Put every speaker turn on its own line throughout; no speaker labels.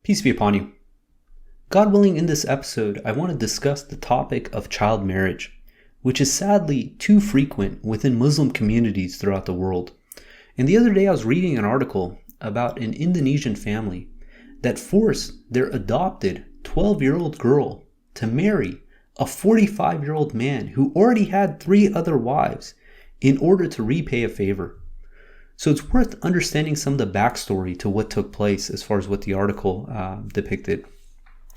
Peace be upon you. God willing, in this episode, I want to discuss the topic of child marriage, which is sadly too frequent within Muslim communities throughout the world. And the other day I was reading an article about an Indonesian family that forced their adopted 12-year-old girl to marry a 45-year-old man who already had 3 other wives in order to repay a favor. So it's worth understanding some of the backstory to what took place as far as what the article depicted.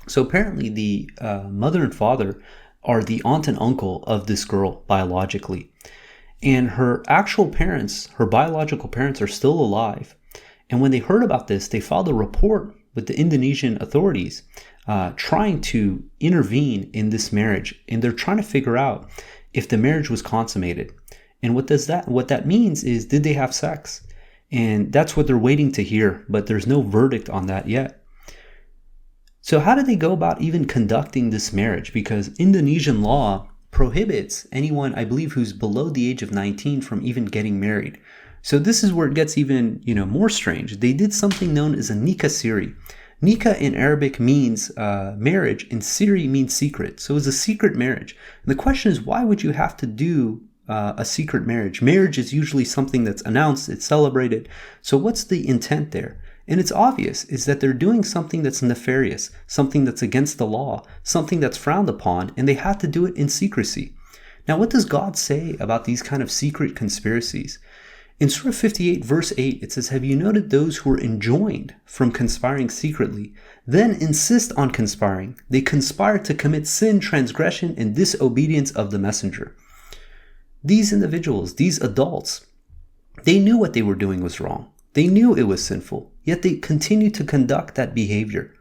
So apparently the mother and father are the aunt and uncle of this girl biologically. And her actual parents, her biological parents, are still alive. And when they heard about this, they filed a report with the Indonesian authorities trying to intervene in this marriage. And they're trying to figure out if the marriage was consummated. And what that means is, did they have sex? And that's what they're waiting to hear, but there's no verdict on that yet. So how did they go about even conducting this marriage? Because Indonesian law prohibits anyone, I believe, who's below the age of 19 from even getting married. So this is where it gets even, more strange. They did something known as a Nika siri. Nika in Arabic means marriage, and siri means secret. So it's a secret marriage. And the question is, why would you have to do a secret marriage? Marriage is usually something that's announced, it's celebrated. So what's the intent there? And it's obvious, is that they're doing something that's nefarious, something that's against the law, something that's frowned upon, and they have to do it in secrecy. Now, what does God say about these kind of secret conspiracies? In Surah 58, verse 8, it says, "Have you noted those who are enjoined from conspiring secretly, then insist on conspiring? They conspire to commit sin, transgression, and disobedience of the messenger." These individuals, these adults, they knew what they were doing was wrong. They knew it was sinful, yet they continued to conduct that behavior.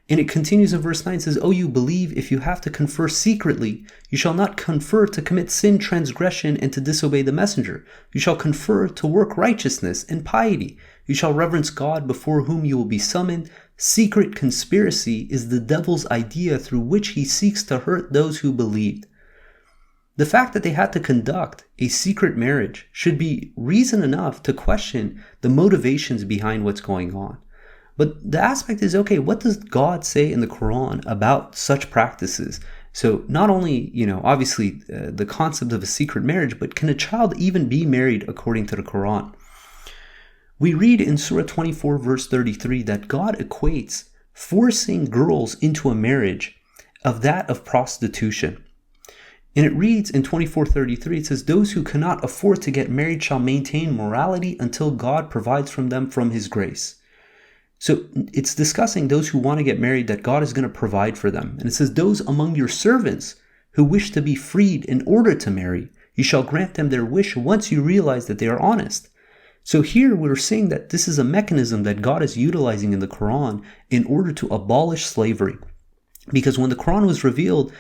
And it continues in verse 9, it says, "Oh, you believe, if you have to confer secretly, you shall not confer to commit sin, transgression, and to disobey the messenger. You shall confer to work righteousness and piety. You shall reverence God before whom you will be summoned. Secret conspiracy is the devil's idea through which he seeks to hurt those who believed." The fact that they had to conduct a secret marriage should be reason enough to question the motivations behind what's going on. But the aspect is, okay, what does God say in the Quran about such practices? So not only, obviously the concept of a secret marriage, but can a child even be married according to the Quran? We read in Surah 24, verse 33, that God equates forcing girls into a marriage of that of prostitution. And it reads in 24:33, it says, "Those who cannot afford to get married shall maintain morality until God provides from them from his grace." So it's discussing those who want to get married, that God is going to provide for them. And it says, "Those among your servants who wish to be freed in order to marry, you shall grant them their wish once you realize that they are honest." So here we're seeing that this is a mechanism that God is utilizing in the Quran in order to abolish slavery. Because when the Quran was revealed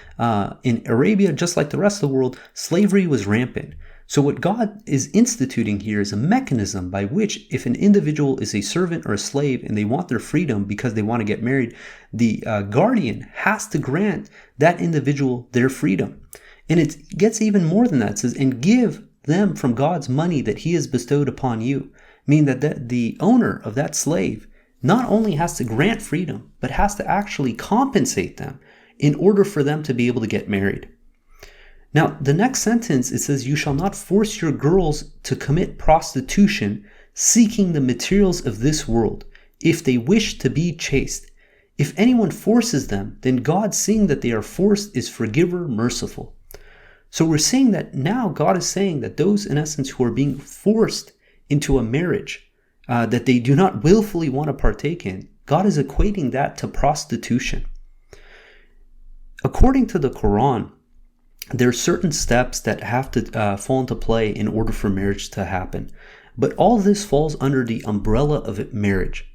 in Arabia, just like the rest of the world, slavery was rampant. So what God is instituting here is a mechanism by which, if an individual is a servant or a slave and they want their freedom because they want to get married, the guardian has to grant that individual their freedom. And it gets even more than that. It says, "And give them from God's money that he has bestowed upon you." Meaning that the owner of that slave not only has to grant freedom, but has to actually compensate them in order for them to be able to get married. Now, the next sentence, it says, "You shall not force your girls to commit prostitution, seeking the materials of this world, if they wish to be chaste. If anyone forces them, then God, seeing that they are forced, is forgiver, merciful." So we're seeing that now God is saying that those, in essence, who are being forced into a marriage, that they do not willfully want to partake in, God is equating that to prostitution. According to the Quran, there are certain steps that have to fall into play in order for marriage to happen. But all this falls under the umbrella of marriage.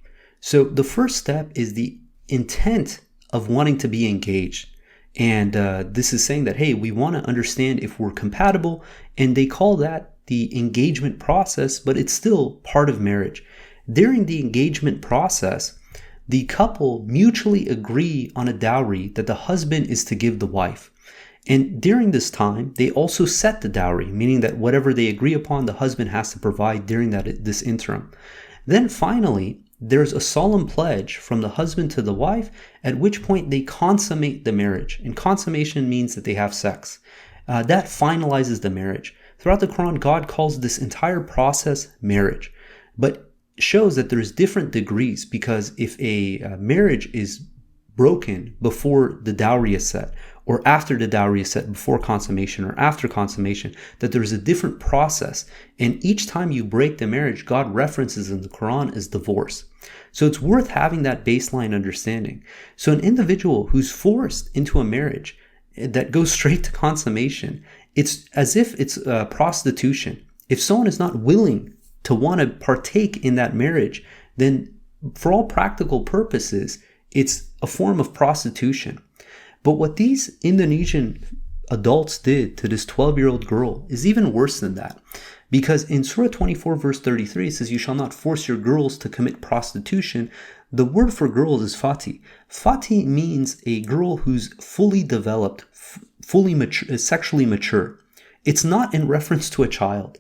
So the first step is the intent of wanting to be engaged. And this is saying that, hey, we want to understand if we're compatible. And they call that the engagement process, but it's still part of marriage. During the engagement process, the couple mutually agree on a dowry that the husband is to give the wife. And during this time, they also set the dowry, meaning that whatever they agree upon, the husband has to provide during this interim. Then finally, there's a solemn pledge from the husband to the wife, at which point they consummate the marriage. And consummation means that they have sex. That finalizes the marriage. Throughout the Quran, God calls this entire process marriage, but shows that there's different degrees, because if a marriage is broken before the dowry is set, or after the dowry is set, before consummation or after consummation, that there's a different process. And each time you break the marriage, God references in the Quran as divorce. So it's worth having that baseline understanding. So an individual who's forced into a marriage that goes straight to consummation, it's as if it's prostitution. If someone is not willing to want to partake in that marriage, then for all practical purposes, it's a form of prostitution. But what these Indonesian adults did to this 12-year-old girl is even worse than that. Because in Surah 24, verse 33, it says, "You shall not force your girls to commit prostitution." The word for girls is fati. Fati means a girl who's fully developed, fully mature, sexually mature. It's not in reference to a child.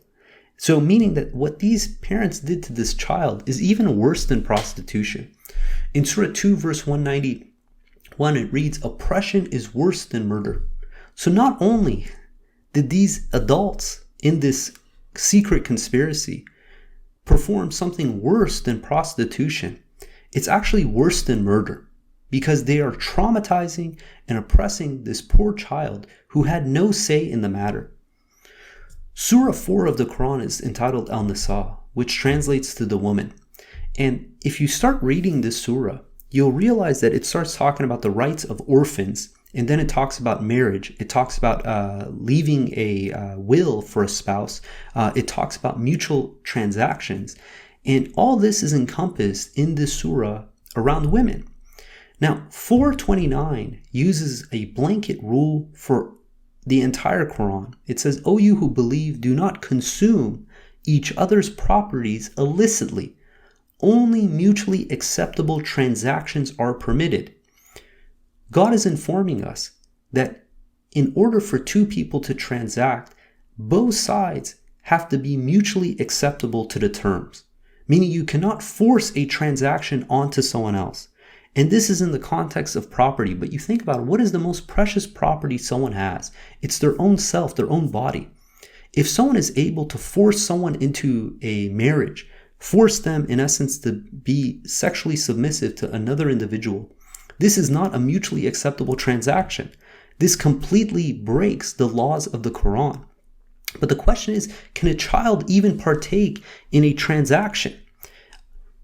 So meaning that what these parents did to this child is even worse than prostitution. In Surah 2, verse 191, it reads, "Oppression is worse than murder." So not only did these adults in this secret conspiracy perform something worse than prostitution, it's actually worse than murder, because they are traumatizing and oppressing this poor child who had no say in the matter. Surah 4 of the Quran is entitled Al-Nisa, which translates to the woman. And if you start reading this surah, you'll realize that it starts talking about the rights of orphans, and then it talks about marriage. It talks about leaving a will for a spouse. It talks about mutual transactions. And all this is encompassed in this surah around women. Now, 429 uses a blanket rule for the entire Quran. It says, "O you who believe, do not consume each other's properties illicitly. Only mutually acceptable transactions are permitted." God is informing us that in order for two people to transact, both sides have to be mutually acceptable to the terms, meaning you cannot force a transaction onto someone else. And this is in the context of property, but you think about it, what is the most precious property someone has? It's their own self, their own body. If someone is able to force someone into a marriage, force them in essence to be sexually submissive to another individual, this is not a mutually acceptable transaction. This completely breaks the laws of the Quran. But the question is, can a child even partake in a transaction?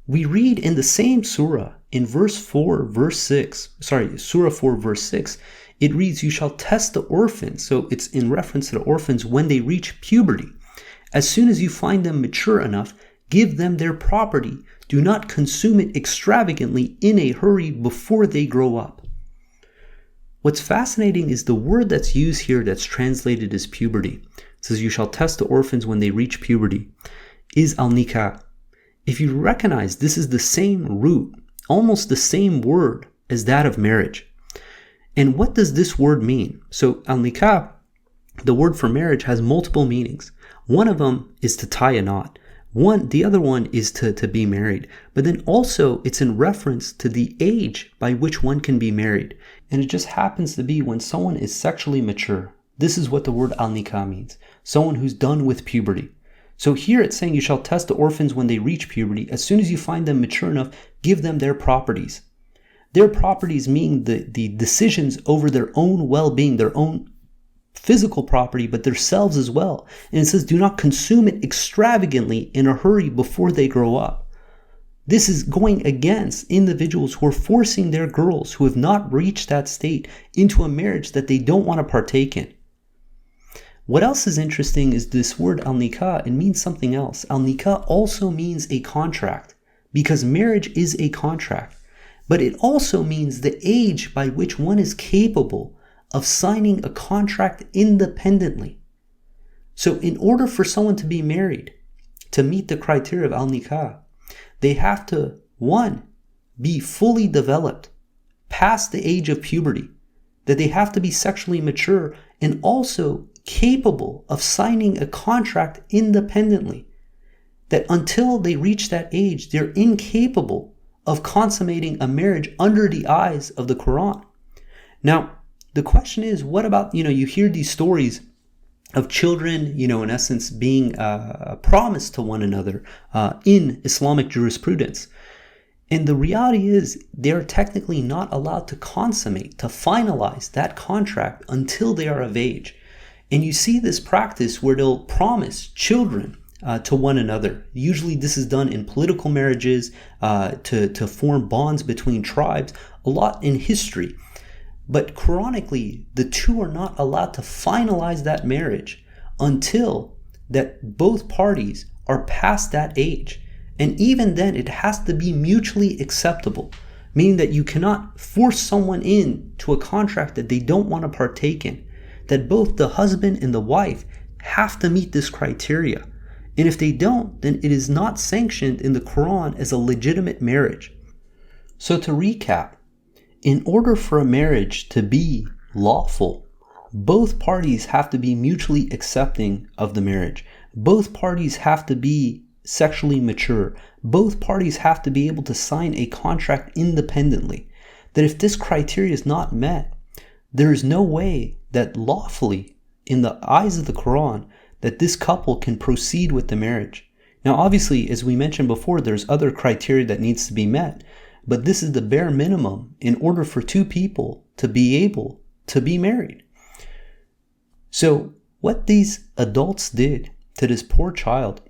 We read in the same surah, in Surah 4, verse 6, it reads, "You shall test the orphans." So it's in reference to the orphans when they reach puberty. "As soon as you find them mature enough, give them their property. Do not consume it extravagantly in a hurry before they grow up." What's fascinating is the word that's used here that's translated as puberty. It says, "You shall test the orphans when they reach puberty," is al-Nika. If you recognize, this is the same root, almost the same word as that of marriage. And what does this word mean? So al-Nikah, the word for marriage, has multiple meanings. One of them is to tie a knot. The other one is to be married. But then also it's in reference to the age by which one can be married. And it just happens to be when someone is sexually mature. This is what the word al-Nikah means. Someone who's done with puberty. So here it's saying, "You shall test the orphans when they reach puberty. As soon as you find them mature enough, give them their properties." Their properties mean the decisions over their own well-being, their own physical property, but themselves as well. And it says, "Do not consume it extravagantly in a hurry before they grow up." This is going against individuals who are forcing their girls who have not reached that state into a marriage that they don't want to partake in. What else is interesting is this word al-Nikah. It means something else. Al-Nikah also means a contract, because marriage is a contract. But it also means the age by which one is capable of signing a contract independently. So in order for someone to be married, to meet the criteria of al-Nikah, they have to, 1, be fully developed, past the age of puberty, that they have to be sexually mature, and also capable of signing a contract independently. that until they reach that age, they're incapable of consummating a marriage under the eyes of the Quran. Now, the question is, what about, you hear these stories of children, in essence, being promised to one another in Islamic jurisprudence. And the reality is they're technically not allowed to consummate, to finalize that contract until they are of age. And you see this practice where they'll promise children to one another. Usually this is done in political marriages, to form bonds between tribes, a lot in history. But Quranically, the two are not allowed to finalize that marriage until that both parties are past that age. And even then, it has to be mutually acceptable, meaning that you cannot force someone into a contract that they don't want to partake in, that both the husband and the wife have to meet this criteria. And if they don't, then it is not sanctioned in the Quran as a legitimate marriage. So to recap, in order for a marriage to be lawful, both parties have to be mutually accepting of the marriage. Both parties have to be sexually mature. Both parties have to be able to sign a contract independently. That if this criteria is not met, there is no way that lawfully, in the eyes of the Quran, that this couple can proceed with the marriage. Now, obviously, as we mentioned before, there's other criteria that needs to be met, but this is the bare minimum in order for two people to be able to be married. So what these adults did to this poor child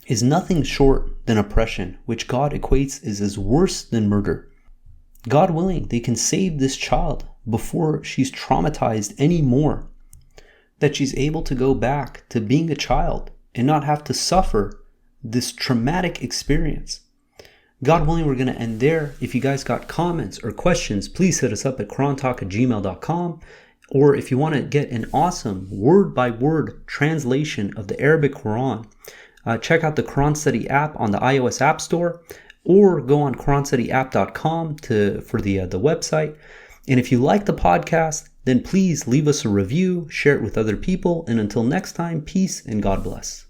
is nothing short than oppression, which God equates as worse than murder. God willing, they can save this child before she's traumatized anymore, that she's able to go back to being a child and not have to suffer this traumatic experience. God willing, we're going to end there. If you guys got comments or questions, please hit us up at QuranTalk@gmail.com. Or if you want to get an awesome word-by-word translation of the Arabic Quran, check out the Quran Study app on the iOS App Store, or go on QuranStudyApp.com for the website. And if you like the podcast, then please leave us a review, share it with other people, and until next time, peace and God bless.